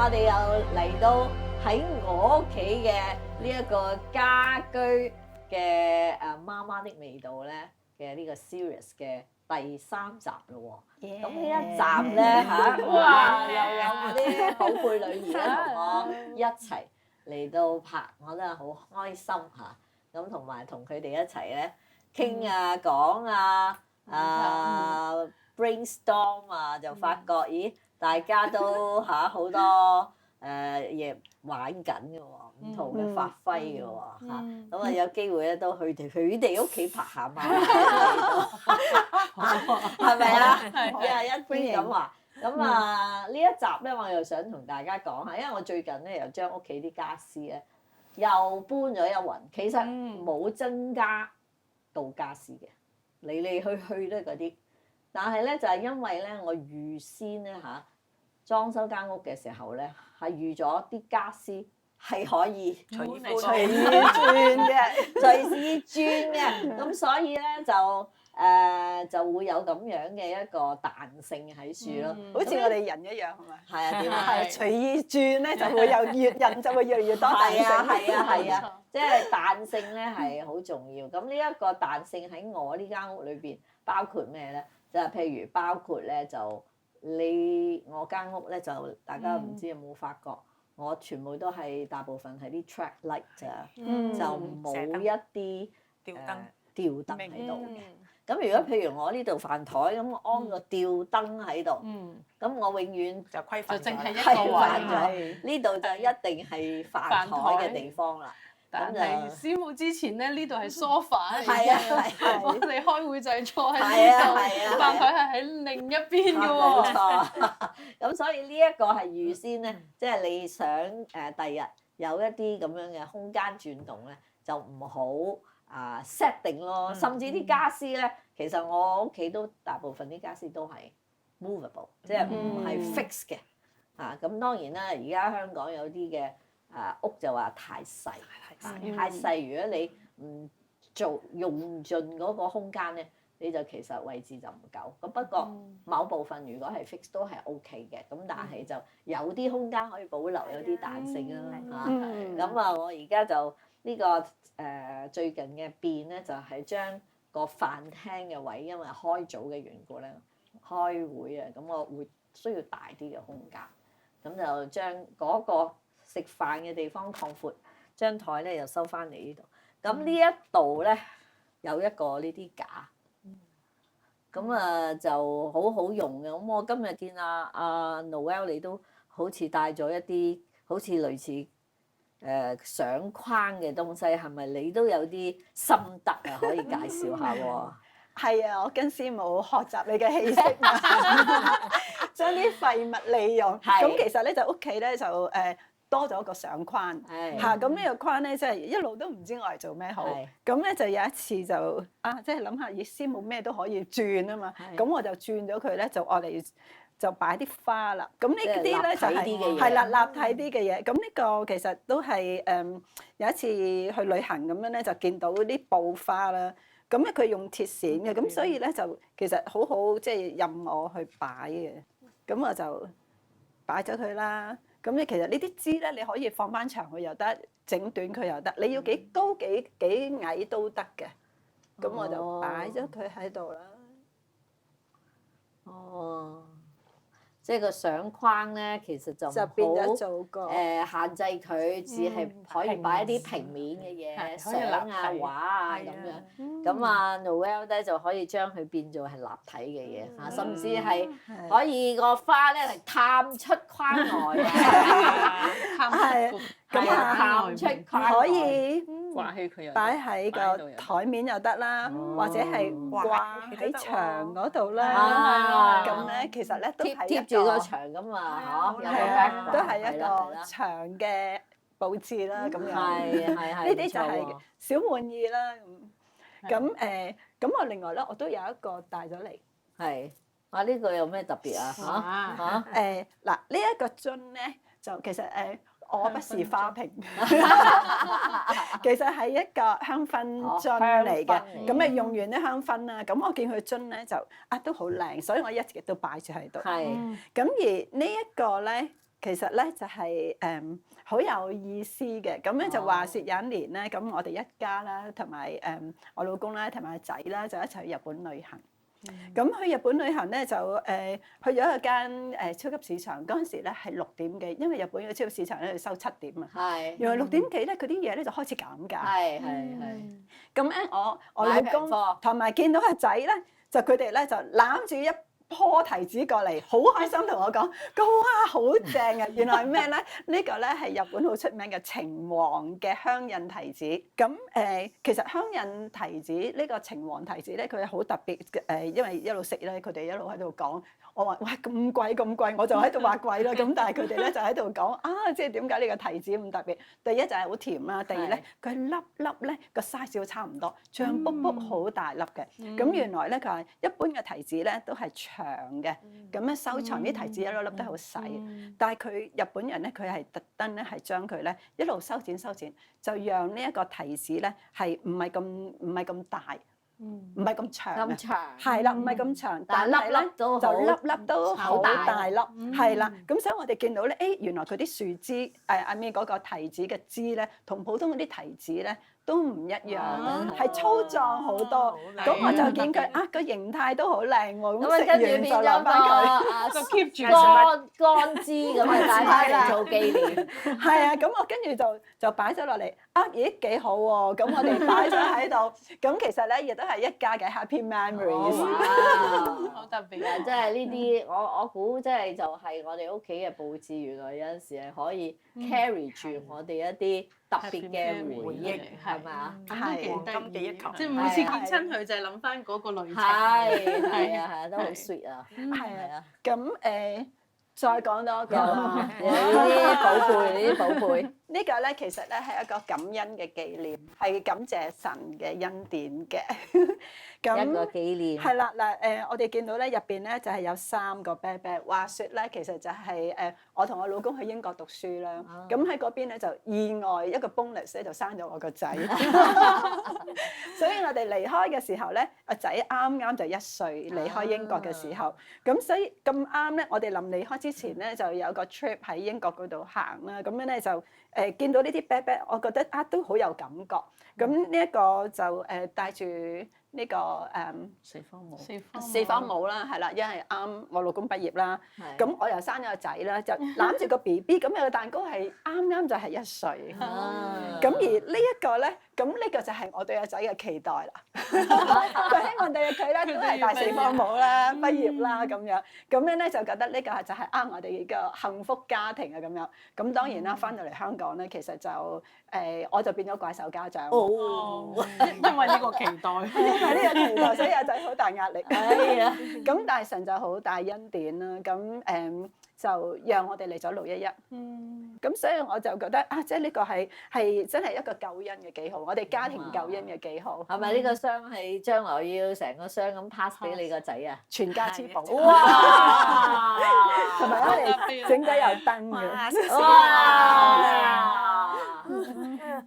我哋又嚟到喺我屋企嘅呢一個家居嘅媽媽的味道咧嘅呢個 series 嘅第3集咯喎。咁呢一集咧哇又有我啲寶貝女兒咧同我一齊嚟到拍，我真係好開心嚇。咁同埋同佢哋一齊咧傾啊講啊brainstorm 啊，就發覺咦大家都好多嘢玩緊嘅喎，唔同嘅發揮嘅喎嚇。咁啊有機會咧都去佢哋屋企拍下嘛，係咪啊？一邊咁話。咁呢一集咧，我又想同大家講下，因為我最近咧又將屋企啲家私咧又搬咗一輪，其實冇增加到家私嘅，嚟嚟去都係嗰啲。但係咧就係因為咧我預先咧裝修間屋嘅時候咧係預咗啲家私係可以隨意轉嘅，隨時轉嘅，咁所以咧就會有咁樣嘅一個彈性喺處咯，好似我哋人一樣係咪？係啊，點啊？係隨意轉咧就會有人就會越嚟越多彈性。係啊，即係彈性咧係好重要。咁呢一個彈性喺我呢間屋裏邊包括咩咧？就係譬如包括咧就我間屋咧就大家唔知有冇發覺，我全部都係大部分係啲 track light 咋，就冇一啲吊燈喺度嘅。咁如果譬如我呢度飯台咁，我安個吊燈喺度，咁我永遠就規範就淨係一規個範位。咗，呢度就一定係飯台嘅地方啦。但係師母之前咧，呢度係 sofa 嚟係嘅，我哋開會就係坐喺呢度，係啊飯台係喺另一邊嘅冇喎。錯。咁所以呢一個係預先咧，即係你想第日有一啲咁樣嘅空間轉動咧，就唔好set 定咯。甚至啲家私咧，其實我屋企都大部分啲家私都係 movable，即係唔係 fix 嘅。咁當然啦，而家香港有啲嘅屋就話太細，太細。如果你唔用盡嗰個空間咧，你就其實位置就唔夠。咁不過某部分如果係 fix 都係 OK 嘅，咁但係就有啲空間可以保留，有啲彈性啦嚇。咁我而家就呢個最近嘅變咧，就係將個飯廳嘅位，因為開組嘅緣故咧，開會啊，咁我會需要大啲嘅空間，咁就將嗰個食飯嘅地方擴闊，張台咧又收翻嚟呢度。咁呢一度咧有一個呢啲架，咁就好好用嘅。咁我今日見阿 Noel 你都好似帶咗一啲好似類似相框嘅東西，係咪你都有啲心得啊？可以介紹下喎。係啊，我跟師母學習你嘅氣息，將啲廢物利用。咁其實咧就屋企咧就多咗個相框嚇，咁呢個框咧即係一路都唔知我嚟做咩好。咁咧就有一次就即係諗下，咦師母咩都可以轉啊嘛。咁我就轉咗佢咧，就我哋就擺啲花啦。咁呢啲咧就係啦，立體啲嘅嘢。咁呢個其實都係有一次去旅行咁樣咧，就見到啲布花啦。咁咧佢用鐵線嘅，咁所以咧就其實好好即係任我去擺嘅。咁我就擺咗佢啦。咁你其實呢啲枝咧，你可以放翻長佢又得，整短佢又得。你要幾高幾矮都得嘅。咁我就擺咗佢喺度啦。哦，即係個相框咧，其實就變咗做個限制佢，只係可以擺一啲平面嘅嘢，相畫啊咁樣。咁Noel 咧就可以將佢變做係立體嘅嘢嚇，甚至係可以個花咧係探出框外啊，探出框外可以掛起佢又擺喺個台面又得啦，或者係掛喺牆嗰度啦。咁咧其實咧都係貼住個牆咁啊，都係一個牆嘅佈置啦。咁樣呢啲就係小玩意啦。咁我另外咧，我都有一個帶咗嚟。係呢個有咩特別啊？嗱，呢一個樽咧就其實我不是花瓶，其實係一個香薰樽嚟嘅。咁用完啲香薰啦，咁我見佢樽咧就都好靚，所以我一直都擺住喺度。咁而呢一個咧其實咧就係好有意思嘅。咁咧就話説有一年咧，咁我哋一家啦，同埋我老公啦，同埋仔啦，就一齊去日本旅行。咁去日本旅行咧就去咗一間超級市場，嗰陣時咧係6點幾，因為日本嘅超級市場咧要收7點啊。係。原來6點幾咧，佢啲嘢咧就開始減價。係。咁咧我老公同埋見到個仔咧，就佢哋咧就攬住一棵提子過嚟，好開心同我講：哇，好正啊！原來係咩咧？呢個咧係日本好出名嘅橙黃嘅香印提子。咁其實香印提子呢個橙黃提子咧，佢係好特別因為一路食咧，佢哋一路喺度講。我話：哇，咁貴咁貴，我就喺度話貴啦。咁但係佢哋咧就喺度講即係點解呢個提子咁特別？第一就係好甜啦，第二咧佢粒粒咧個 size 都差唔多，脹卜卜好大粒嘅。咁原來咧佢話一般嘅提子咧都係長嘅，咁咧收藏啲提子一粒粒都好細。但係佢日本人咧佢係特登咧係將佢咧一路修剪，就讓呢一個提子咧係唔係咁大。唔係咁長，係啦，唔係咁長，但係粒粒就粒粒都好大粒，係啦。咁所以我哋見到咧，原來佢啲樹枝嗰個提子嘅枝咧，同普通嗰啲提子咧都唔一樣，係粗壯好多。咁我就見佢個形態都好靚喎。咁食完就留翻佢，就 keep 住乾枝咁啊，帶翻嚟做紀念。係啊，咁我跟住就擺咗落嚟。咦幾好喎！咁我哋擺咗喺度，咁其實咧亦都係一家嘅 happy memories。好特別啊！即係呢啲，我估即係就係我哋屋企嘅佈置，原來有陣時係可以 carry 住我哋一啲特別嘅回憶，係咪啊？係金記一球，即係每次見親佢就係諗翻嗰個旅程。係啊，都好 sweet 啊！係啊，咁再講多個呢啲寶貝，呢個咧其實咧係一個感恩嘅紀念，係感謝神嘅恩典嘅。一個紀念係啦嗱我哋見到咧入邊咧就係有3個 baby。話説咧其實就係我同我老公去英國讀書啦，咁喺嗰邊咧就意外一個 bonus 咧就生咗我個仔，所以我哋離開嘅時候咧，個仔啱啱就1歲離開英國嘅時候，咁所以咁啱咧，我哋臨離開之前咧就有個 trip 喺英國嗰度行啦，咁樣咧就見到呢啲 baby，我覺得都好有感覺。咁呢一個就帶住呢個四方帽啦，係啦，因為啱我老公畢業啦，咁我又生咗個仔啦，就攬住個 BB，咁有個蛋糕係啱就係1歲，咁而呢一個咧，咁呢個就係我對個仔嘅期待啦。佢希望對佢咧都係戴四方帽啦、畢業啦咁樣咧就覺得呢個就係我哋個幸福家庭啊咁樣。咁當然啦，翻到嚟香港咧，其實就我就變咗怪獸家長。因為呢個期待，係呢個期待，所以阿仔好大壓力。係啊，咁但係神就好大恩典啦。咁就讓我哋嚟咗611。咁所以我就覺得即係呢個係真係一個救恩嘅記號，我哋家庭救恩嘅記號。係咪呢個箱係將來要成個箱咁 pass 俾你個仔啊？全家之寶。哇！同埋我哋整咗有燈嘅。哇！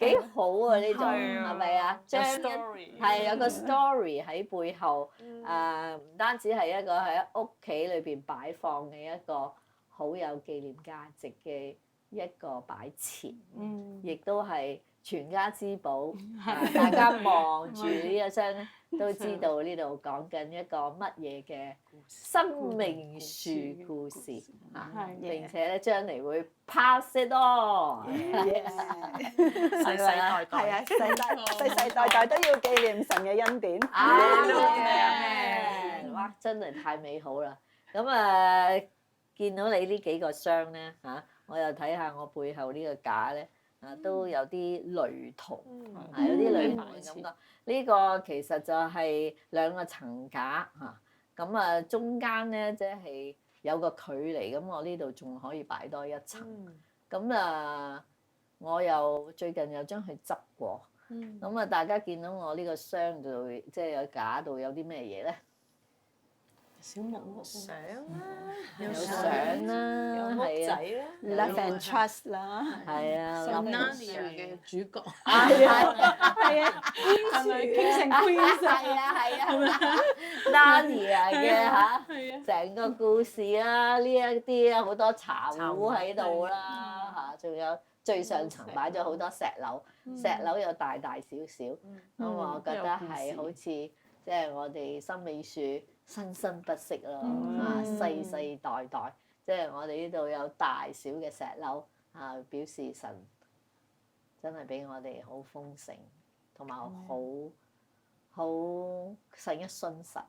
幾好啊！呢種係咪啊？將係有個 story 喺背後，唔單止係一個喺屋企裏邊擺放嘅一個好有紀念價值嘅一個擺設，亦都係全家之寶。大家望住呢一張咧，都知道呢度講緊一個乜嘢嘅生命樹故事並且咧將嚟會 pass it on，世世代代係啊，世世代代都要紀念神嘅恩典。哇！真係太美好啦！咁見到你呢幾個箱咧我又睇下我背後呢個架咧都有啲雷同，有啲雷同嘅感覺。呢個其實就係2個層架咁中間咧即係有個距離，咁我呢度仲可以擺多一層。咁我又最近又將佢執過，咁大家見到我呢個箱度即係有架度有啲咩嘢咧？小木屋相啦，有相啦，有屋係啊，仔啦， Love and Trust 啦，係啊，係諗 Narnia 嘅主角，係啊，係啊，係咪傾城 Queen 係啊係啊，Narnia 嘅嚇，係啊，成個故事啦，呢一啲啊好多茶壺喺度啦嚇，仲有最上層擺咗好多石榴，石榴又大大小小，咁我覺得係好似即係我哋生命樹生生不息咯嚇，世世代代，即係我哋呢度有大小嘅石榴啊，表示神真係俾我哋好豐盛，同埋好神嘅信實，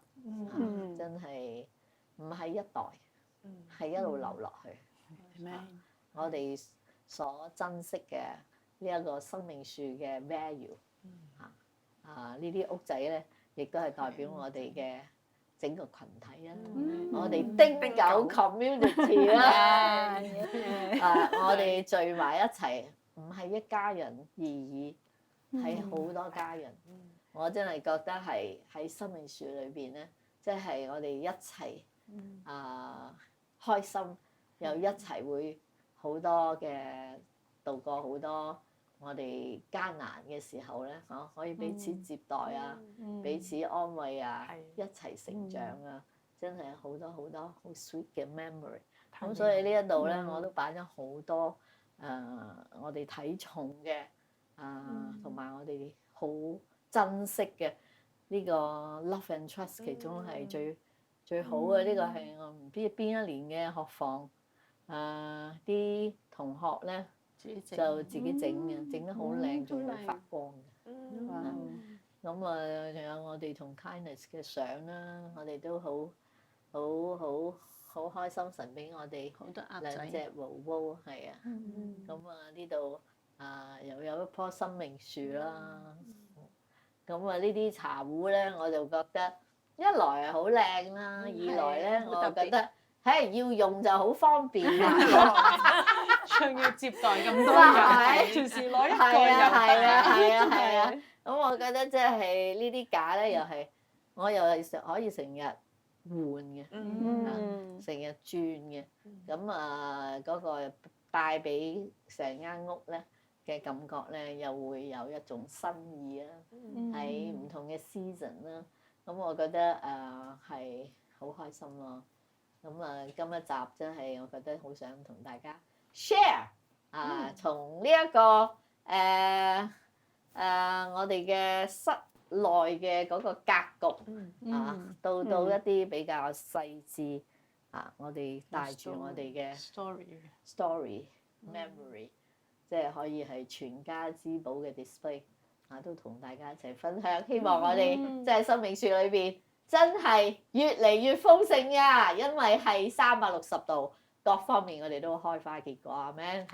真係唔係一代，係一路流落去。我哋所珍惜嘅呢一個生命樹嘅 value 呢啲屋仔咧，亦都係代表我哋嘅整個群體啊！我哋丁九 community 啦，我哋聚埋一齊，唔係一家人而已，係好多家人。我真係覺得係喺生命樹裏邊咧，即係我哋一齊開心，又一齊會好多嘅度過好多我哋艱難嘅時候咧，可以彼此接待啊，彼此安慰啊，一齊成長啊，真係好多好多好 sweet 嘅 memory。咁所以呢一度咧，我都擺咗好多我哋睇重嘅同埋我哋好珍惜嘅呢個 Love and Trust，其中係最好嘅。呢個係我唔知邊一年嘅學房，啲同學咧就自己整嘅，整得好靚，仲會發光嘅。咁仲有我哋同 Kindness 嘅相啦，我哋都好開心，神俾我哋好多鴨兩仔，隻毛毛，係啊。咁呢度又有一棵生命樹啦。咁呢啲茶壺咧，我就覺得一來係好靚啦，二來咧我就覺得要用就好方便啊，仲要接待咁多人，隨時攞一個入係啊。咁我覺得即係呢啲架咧，又係我又係可以成日換嘅，成日轉嘅。咁嗰個帶俾成間屋咧嘅感覺咧，又會有一種新意啦，喺唔同嘅 season 啦。咁我覺得係好開心咯。咁今一集真係我覺得好想同大家 share 從呢一個我哋嘅室內嘅嗰個格局到一啲比較細緻我哋帶住我哋嘅 story memory，即係可以係全家之寶嘅 display 都同大家一齊分享。希望我哋即係生命樹裏邊真係越嚟越豐盛呀，因為係360度各方面我哋都開花結果，阿們。